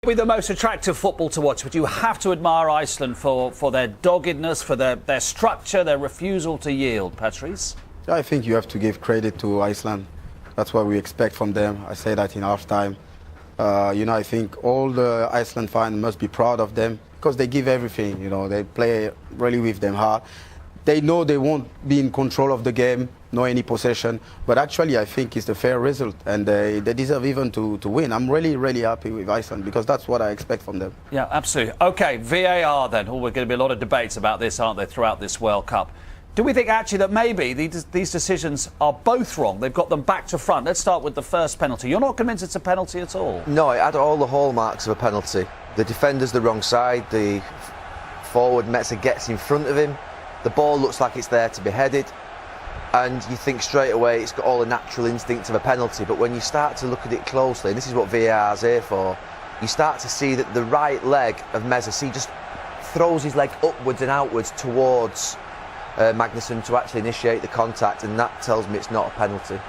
Be the most attractive football to watch, but you have to admire Iceland for their doggedness, for their structure, their refusal to yield. Patrice? I think you have to give credit to Iceland. That's what we expect from them. I say that in half-time. I think all the Iceland fans must be proud of them because they give everything. They play really with them hard. They know they won't be in control of the game, no any possession. But actually, I think it's the fair result, and they deserve even to win. I'm really, really happy with Iceland because that's what I expect from them. Yeah, absolutely. OK, VAR then. We're going to be a lot of debates about this, aren't there, throughout this World Cup. Do we think actually that maybe these decisions are both wrong? They've got them back to front. Let's start with the first penalty. You're not convinced it's a penalty at all? No, it had all the hallmarks of a penalty. The defender's the wrong side. The forward Messi gets in front of him. The ball looks like it's there to be headed, and you think straight away it's got all the natural instincts of a penalty. But when you start to look at it closely, and this is what VAR's here for, you start to see that the right leg of Messi just throws his leg upwards and outwards towards Magnusson to actually initiate the contact, and that tells me it's not a penalty.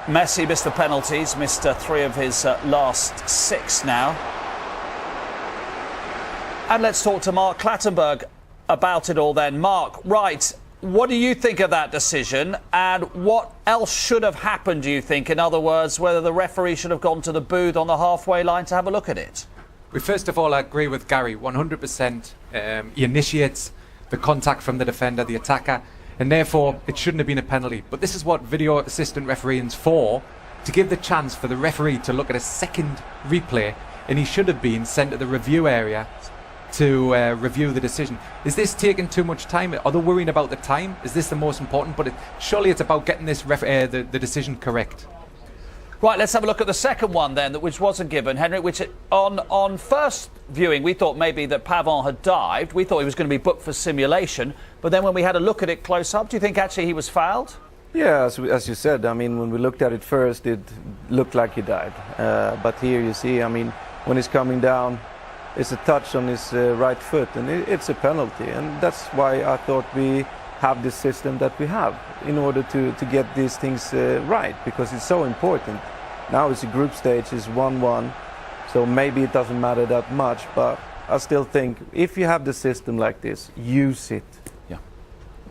Messi missed the penalties, missed 3 of his last 6 now. And let's talk to Mark Clattenburg about it all then. Mark, right, what do you think of that decision, and what else should have happened, do you think? In other words, whether the referee should have gone to the booth on the halfway line to have a look at it? Well, first of all, I agree with Gary 100%. He initiates the contact from the defender, the attacker, and therefore it shouldn't have been a penalty. But this is what video assistant refereeing's for, to give the chance for the referee to look at a second replay, and he should have been sent to the review area to review the decision. Is this taking too much time? Are they worrying about the time? Is this the most important? But surely it's about getting this the decision correct. Right, let's have a look at the second one then, which wasn't given, Henrik. Which on first viewing, we thought maybe that Pavon had dived. We thought he was going to be booked for simulation. But then when we had a look at it close up, do you think actually he was fouled? Yeah, as you said, I mean, when we looked at it first, it looked like he dived. But here you see, I mean, when he's coming down, it's a touch on his right foot, and it's a penalty. And that's why I thought we have this system that we have in order to get these things right, because it's so important. Now it's a group stage, it's 1-1, so maybe it doesn't matter that much, but I still think if you have the system like this, use it. Yeah.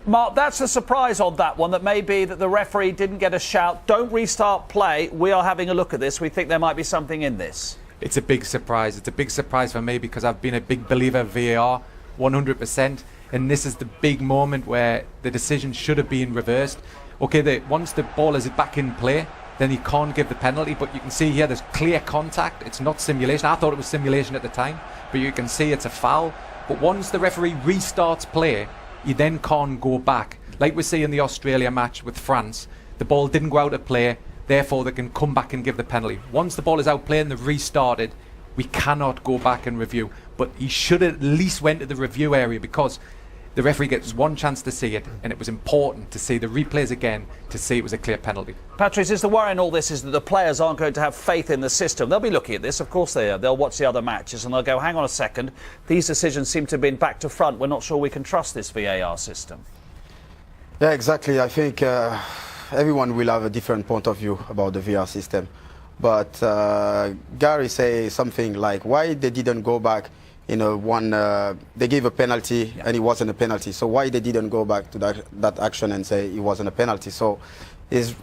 Mark, that's the surprise on that one, that maybe that the referee didn't get a shout, don't restart play, we are having a look at this, we think there might be something in this. It's a big surprise. It's a big surprise for me because I've been a big believer of VAR 100%, and this is the big moment where the decision should have been reversed. Okay, once the ball is back in play, then he can't give the penalty, but you can see here there's clear contact. It's not simulation. I thought it was simulation at the time, but you can see it's a foul. But once the referee restarts play, you then can't go back. Like we see in the Australia match with France, the ball didn't go out of play, therefore they can come back and give the penalty. Once the ball is out play and they've restarted, we cannot go back and review. But he should have at least went to the review area, because the referee gets one chance to see it, and it was important to see the replays again to see it was a clear penalty. Patrice, is the worry in all this is that the players aren't going to have faith in the system? They'll be looking at this, of course they are. They'll watch the other matches and they'll go, hang on a second, these decisions seem to have been back to front. We're not sure we can trust this VAR system. Yeah, exactly. I think everyone will have a different point of view about the VAR system. But Gary say something like, why they didn't go back? They gave a penalty, yeah, and it wasn't a penalty. So why they didn't go back to that action and say it wasn't a penalty? So it's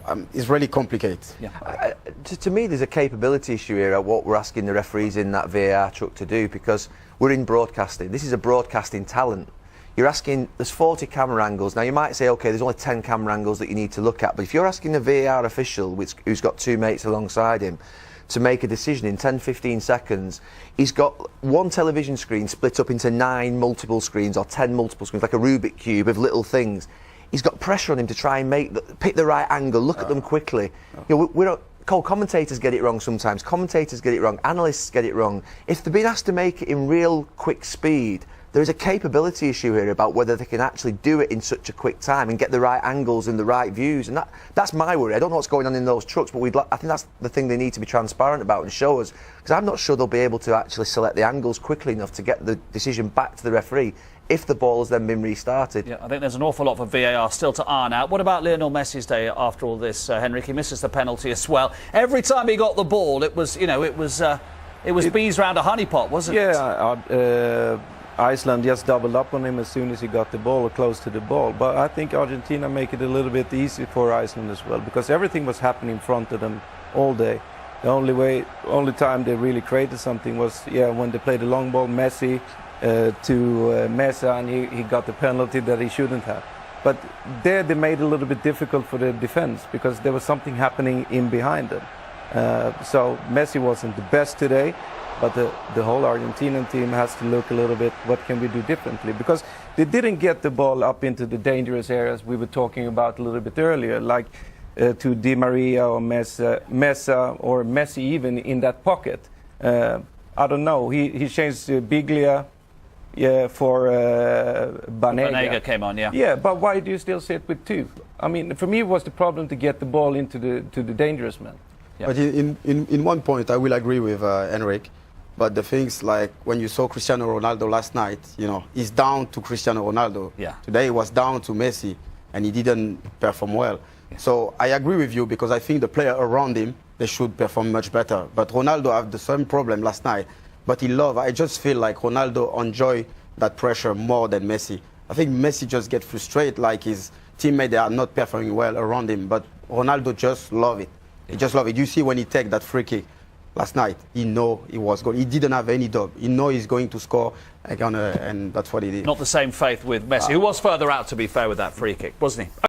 really complicated. Yeah. To me, there's a capability issue here at what we're asking the referees in that VAR truck to do, because we're in broadcasting. This is a broadcasting talent. You're asking, there's 40 camera angles. Now, you might say, OK, there's only 10 camera angles that you need to look at. But if you're asking a VAR official who's got 2 mates alongside him to make a decision in 10-15 seconds, he's got one television screen split up into 9 multiple screens or 10 multiple screens, like a Rubik cube of little things. He's got pressure on him to try and pick the right angle, look at them quickly. We don't. Commentators get it wrong sometimes. Commentators get it wrong. Analysts get it wrong. If they're being asked to make it in real quick speed, there is a capability issue here about whether they can actually do it in such a quick time and get the right angles and the right views. And that's my worry. I don't know what's going on in those trucks, but I think that's the thing they need to be transparent about and show us, because I'm not sure they'll be able to actually select the angles quickly enough to get the decision back to the referee if the ball has then been restarted. Yeah, I think there's an awful lot for VAR still to iron out. What about Lionel Messi's day after all this, Henrik? He misses the penalty as well. Every time he got the ball, it was, It was bees round a honeypot, wasn't it? Yeah, Iceland just doubled up on him as soon as he got the ball or close to the ball. But I think Argentina make it a little bit easy for Iceland as well, because everything was happening in front of them all day. The only time they really created something was when they played the long ball, Messi to Mesa, and he got the penalty that he shouldn't have. But there they made it a little bit difficult for the defense because there was something happening in behind them. So Messi wasn't the best today, but the whole Argentinian team has to look a little bit, what can we do differently? Because they didn't get the ball up into the dangerous areas we were talking about a little bit earlier, like to Di Maria or Mesa or Messi even in that pocket. I don't know, he changed Biglia for Banega. Banega came on, yeah. Yeah, but why do you still sit with two? I mean, for me it was the problem to get the ball into the dangerous man. Yeah. But in one point, I will agree with Henrik. But the things like when you saw Cristiano Ronaldo last night, you know, he's down to Cristiano Ronaldo. Yeah. Today he was down to Messi, and he didn't perform well. Yeah. So I agree with you because I think the player around him, they should perform much better. But Ronaldo had the same problem last night. But I just feel like Ronaldo enjoy that pressure more than Messi. I think Messi just get frustrated like his teammates, they are not performing well around him. But Ronaldo just love it. He just love it. You see when he take that free kick last night, he know he was going. He didn't have any doubt. He know he's going to score, and that's what he did. Not the same faith with Messi, who was further out, to be fair, with that free kick, wasn't he?